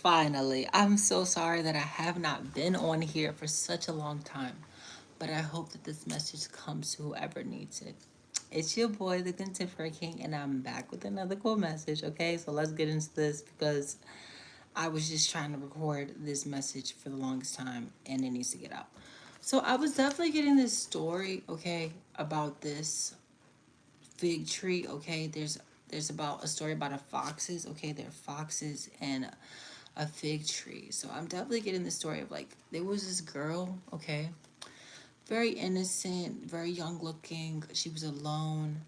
Finally, I'm so sorry that I have not been on here for such a long time, but I hope that this message comes to whoever needs it. It's your boy, the Contemporary King, and I'm back with another cool message. Okay, so let's get into this because I was just trying to record this message for the longest time and it needs to get out. So I was definitely getting this story, okay, about this fig tree. Okay, there's about a story about a foxes. Okay, there are foxes and a fig tree. So I'm definitely getting the story of like there was this girl. Okay, very innocent, very young looking. She was alone.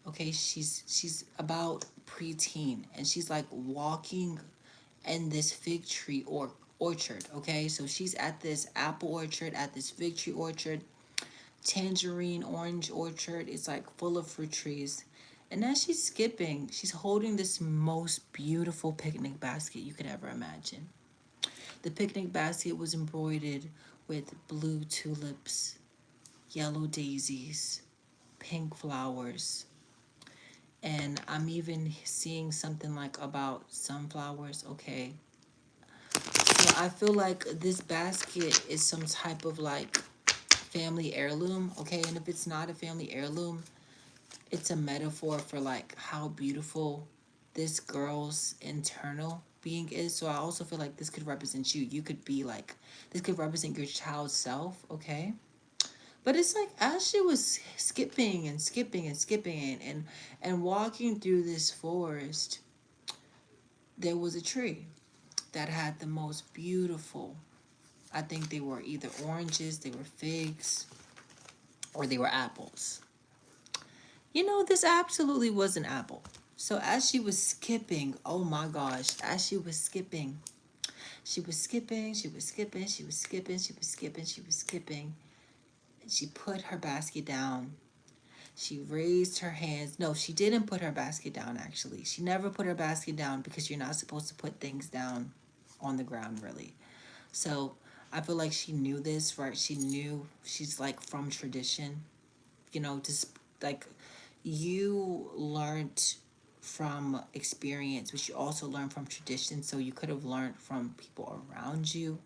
Okay, she's about preteen and she's like walking in this fig tree or orchard. Okay, so she's at this apple orchard, at this fig tree orchard, tangerine orange orchard. It's like full of fruit trees. And as she's skipping, she's holding this most beautiful picnic basket you could ever imagine. The picnic basket was embroidered with blue tulips, yellow daisies, pink flowers, and I'm even seeing something like about sunflowers. Okay, so I feel like this basket is some type of like family heirloom. Okay, and if it's not a family heirloom, it's a metaphor for like how beautiful this girl's internal being is. So I also feel like this could represent you. You could be like, this could represent your child's self. Okay, but it's like as she was skipping and skipping and skipping and walking through this forest, there was a tree that had the most beautiful. I think they were either oranges, they were figs, or they were apples. You know, this absolutely was an apple. So as she was skipping, oh my gosh, as she was skipping, she was skipping, she was skipping, she was skipping, she was skipping, she was skipping. And she put her basket down. She raised her hands. No, she didn't put her basket down, actually. She never put her basket down because you're not supposed to put things down on the ground, really. So I feel like she knew this, right? She knew she's like from tradition, just like you learned from experience, but you also learned from tradition. So you could have learned from people around you,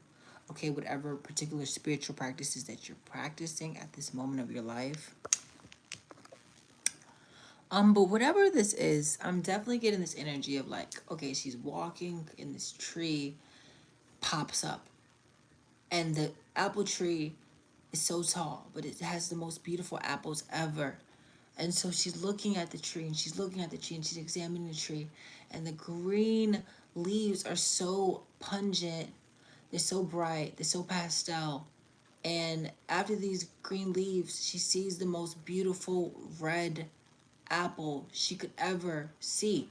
okay, whatever particular spiritual practices that you're practicing at this moment of your life. But whatever this is, I'm definitely getting this energy of like, okay, she's walking in this tree, pops up, and the apple tree is so tall, but it has the most beautiful apples ever. And so she's looking at the tree and she's looking at the tree and she's examining the tree. And the green leaves are so pungent, they're so bright, they're so pastel. And after these green leaves, she sees the most beautiful red apple she could ever see.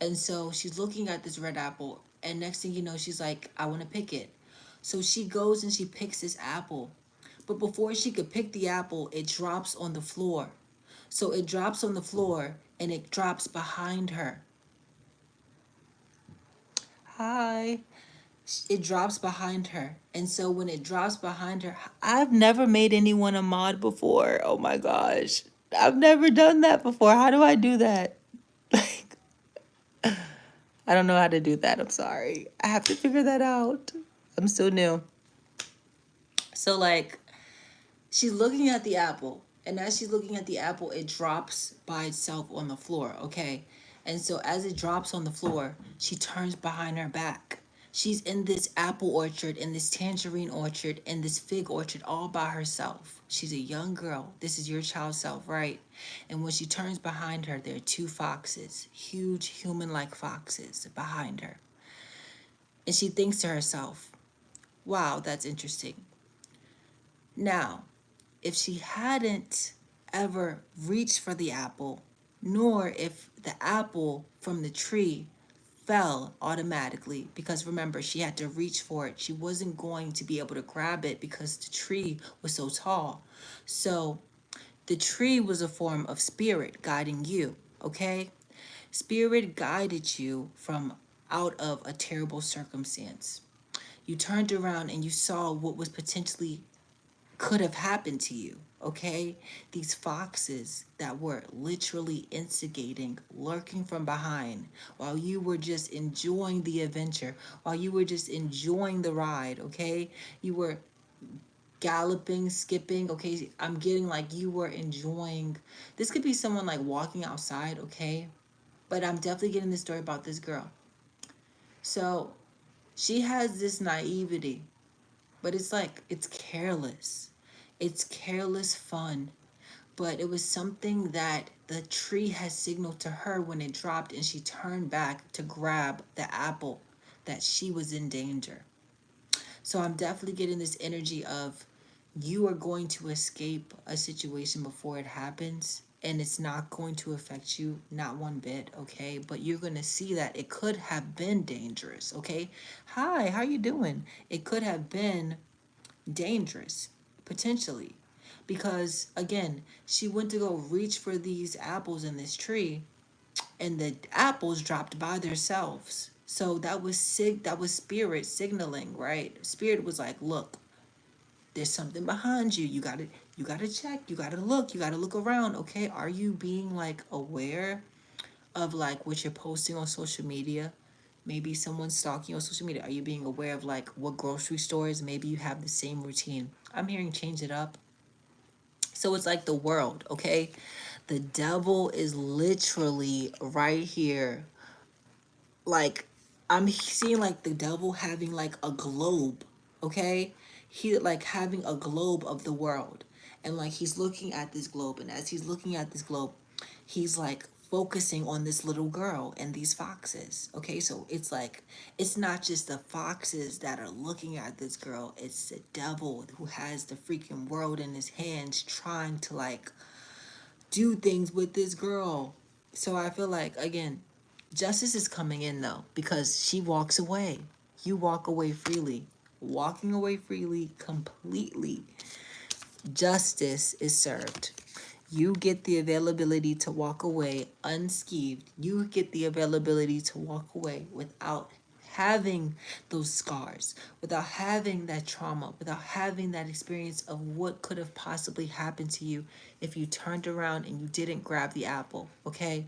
And so she's looking at this red apple. And next thing you know, she's like, I want to pick it. So she goes and she picks this apple. But before she could pick the apple, it drops on the floor. So it drops on the floor and it drops behind her. Hi. It drops behind her. And so when it drops behind her, I've never made anyone a mod before. Oh my gosh. I've never done that before. How do I do that? Like, I don't know how to do that. I'm sorry. I have to figure that out. I'm still new. So, like, she's looking at the apple, and as she's looking at the apple, it drops by itself on the floor, okay? And so as it drops on the floor, she turns behind her back. She's in this apple orchard, in this tangerine orchard, in this fig orchard all by herself. She's a young girl. This is your child self, right? And when she turns behind her, there are two foxes, huge human like foxes behind her. And she thinks to herself, wow, that's interesting. Now, if she hadn't ever reached for the apple, nor if the apple from the tree fell automatically, because remember, she had to reach for it. She wasn't going to be able to grab it because the tree was so tall. So the tree was a form of spirit guiding you, okay? Spirit guided you from out of a terrible circumstance. You turned around and you saw what was potentially could have happened to you. Okay, these foxes that were literally instigating, lurking from behind while you were just enjoying the adventure, while you were just enjoying the ride. Okay, you were galloping, skipping. Okay, I'm getting like you were enjoying. This could be someone like walking outside. Okay, but I'm definitely getting the story about this girl. So she has this naivety, but it's like it's careless. It's careless fun. But it was something that the tree had signaled to her when it dropped and she turned back to grab the apple, that she was in danger. So I'm definitely getting this energy of you are going to escape a situation before it happens, and it's not going to affect you not one bit, okay? But you're going to see that it could have been dangerous, okay? Hi, how you doing? It could have been dangerous potentially, because again, she went to go reach for these apples in this tree, and the apples dropped by themselves. So that was spirit signaling, right? Spirit was like, look, there's something behind you. You gotta check, you gotta look around. Okay, are you being like aware of like what you're posting on social media? Maybe someone's stalking you on social media. Are you being aware of like what grocery stores? Maybe you have the same routine. I'm hearing change it up. So it's like the world, okay? The devil is literally right here. Like, I'm seeing like the devil having like a globe, okay? He like having a globe of the world. And like he's looking at this globe, and as he's looking at this globe, he's like focusing on this little girl and these foxes. Okay, so it's like it's not just the foxes that are looking at this girl, it's the devil who has the freaking world in his hands trying to like do things with this girl. So I feel like again, justice is coming in though, because she walks away. You walk away freely. Walking away freely completely. Justice is served. You get the availability to walk away unscathed. You get the availability to walk away without having those scars, without having that trauma, without having that experience of what could have possibly happened to you if you turned around and you didn't grab the apple, okay?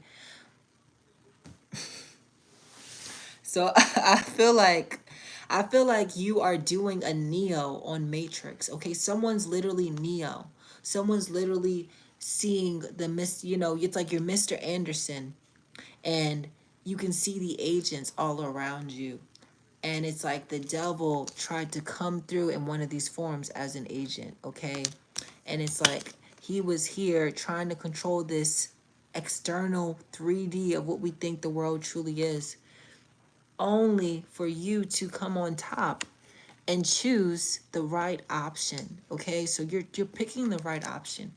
So I feel like you are doing a Neo on Matrix. Okay, someone's literally Neo. Someone's literally seeing the you know, it's like you're Mr. Anderson, and you can see the agents all around you. And it's like the devil tried to come through in one of these forms as an agent, okay? And it's like he was here trying to control this external 3D of what we think the world truly is, only for you to come on top and choose the right option. Okay, so you're picking the right option.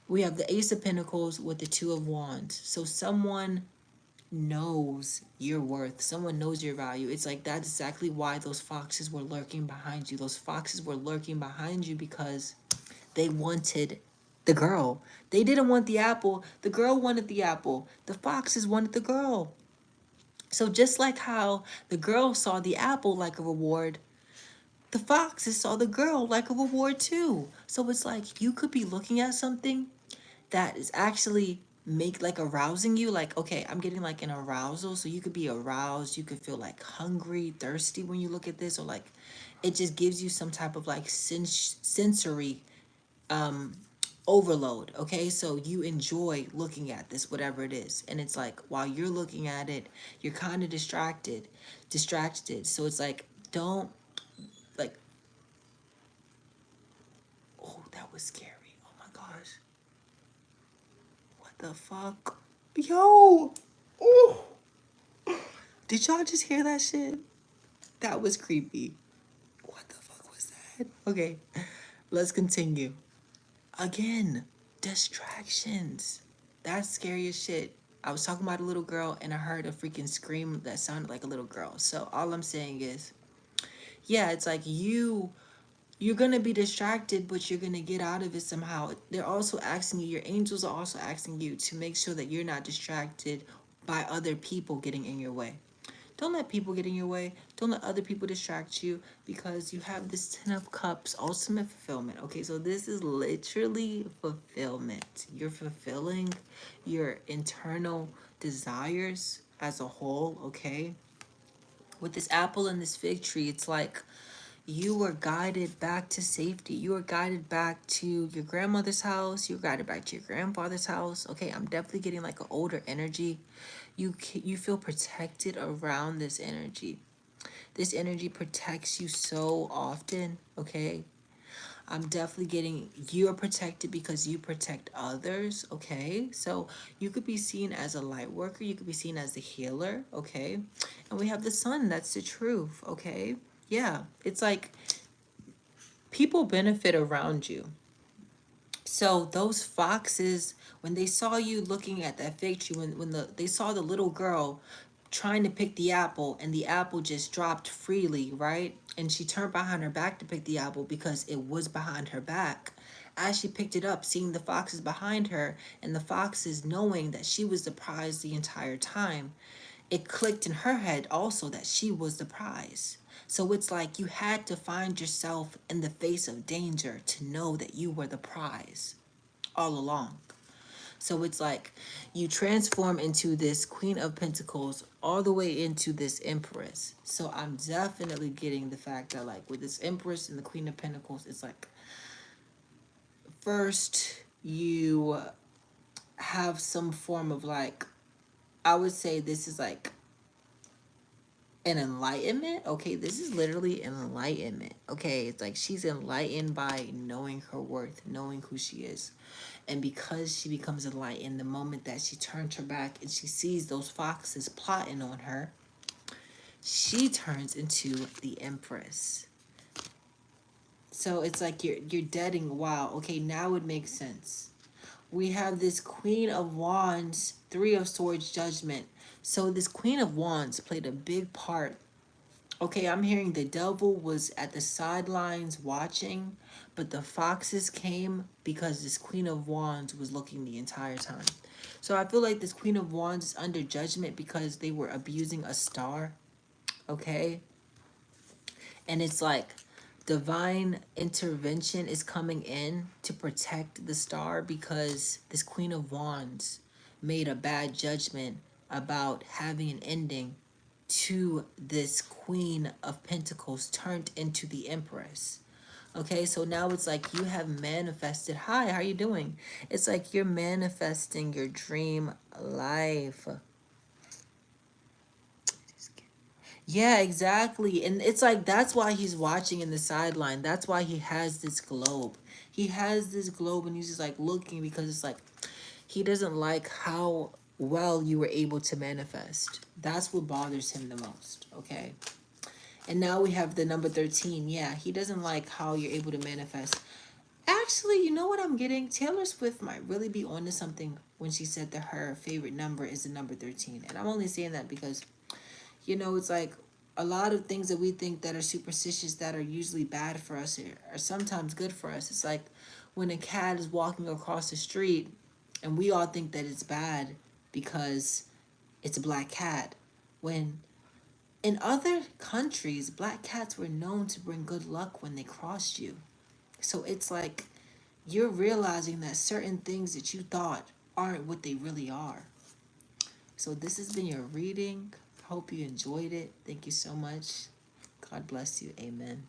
We have the Ace of Pentacles with the Two of Wands. So someone knows your worth. Someone knows your value. It's like that's exactly why those foxes were lurking behind you. Those foxes were lurking behind you because they wanted the girl. They didn't want the apple. The girl wanted the apple. The foxes wanted the girl. So just like how the girl saw the apple like a reward, the foxes saw the girl like a reward too. So it's like you could be looking at something that is actually make like arousing you, like okay, I'm getting like an arousal. So you could be aroused, you could feel like hungry, thirsty when you look at this, or like it just gives you some type of like sensory overload. Okay, so you enjoy looking at this, whatever it is, and it's like while you're looking at it, you're kind of distracted. So it's like don't like, oh, that was scary. Oh my gosh, what the fuck, yo, oh, did y'all just hear that shit? That was creepy. What the fuck was that? Okay, let's continue. Again, distractions. That's scary as shit. I was talking about a little girl and I heard a freaking scream that sounded like a little girl. So all I'm saying is, yeah, it's like you're gonna be distracted, but you're gonna get out of it somehow. They're also asking you, your angels are also asking you to make sure that you're not distracted by other people getting in your way. Don't let people get in your way. Don't let other people distract you, because you have this 10 of cups, ultimate fulfillment. Okay, so this is literally fulfillment. You're fulfilling your internal desires as a whole. Okay, with this apple and this fig tree, it's like you were guided back to safety. You were guided back to your grandmother's house. You were guided back to your grandfather's house. Okay, I'm definitely getting like an older energy. You feel protected around this energy. This energy protects you so often. Okay, I'm definitely getting you are protected because you protect others. Okay, so you could be seen as a light worker. You could be seen as a healer. Okay, and we have the sun. That's the truth. Okay, yeah, it's like people benefit around you. So those foxes, when they saw you looking at that fig tree, they saw the little girl trying to pick the apple, and the apple just dropped freely, right? And she turned behind her back to pick the apple because it was behind her back. As she picked it up, seeing the foxes behind her, and the foxes knowing that she was the prize the entire time, it clicked in her head also that she was the prize. So it's like you had to find yourself in the face of danger to know that you were the prize all along. So it's like you transform into this Queen of Pentacles all the way into this Empress. So I'm definitely getting the fact that, like, with this Empress and the Queen of Pentacles, it's like first you have some form of, like, I would say this is like an enlightenment. Okay, this is literally an enlightenment. Okay, it's like she's enlightened by knowing her worth, knowing who she is. And because she becomes enlightened, the moment that she turns her back and she sees those foxes plotting on her, she turns into the Empress. So it's like you're deading. Wow, okay, now it makes sense. We have this Queen of Wands, Three of Swords, Judgment. So this Queen of Wands played a big part. Okay, I'm hearing the devil was at the sidelines watching, but the foxes came because this Queen of Wands was looking the entire time. So I feel like this Queen of Wands is under judgment because they were abusing a star. Okay? And it's like divine intervention is coming in to protect the star because this Queen of Wands made a bad judgment about having an ending to this Queen of Pentacles turned into the Empress. Okay, so now it's like you have manifested. Hi, how are you doing? It's like you're manifesting your dream life. Yeah, exactly. And it's like that's why he's watching in the sideline. That's why he has this globe. He has this globe and he's just like looking because it's like he doesn't like how well you were able to manifest. That's what bothers him the most, okay? And now we have the number 13. Yeah, he doesn't like how you're able to manifest. Actually, you know what I'm getting? Taylor Swift might really be onto something when she said that her favorite number is the number 13. And I'm only saying that because it's like a lot of things that we think that are superstitious that are usually bad for us are sometimes good for us. It's like when a cat is walking across the street and we all think that it's bad because it's a black cat. When in other countries, black cats were known to bring good luck when they crossed you. So it's like you're realizing that certain things that you thought aren't what they really are. So this has been your reading. Hope you enjoyed it. Thank you so much. God bless you. Amen.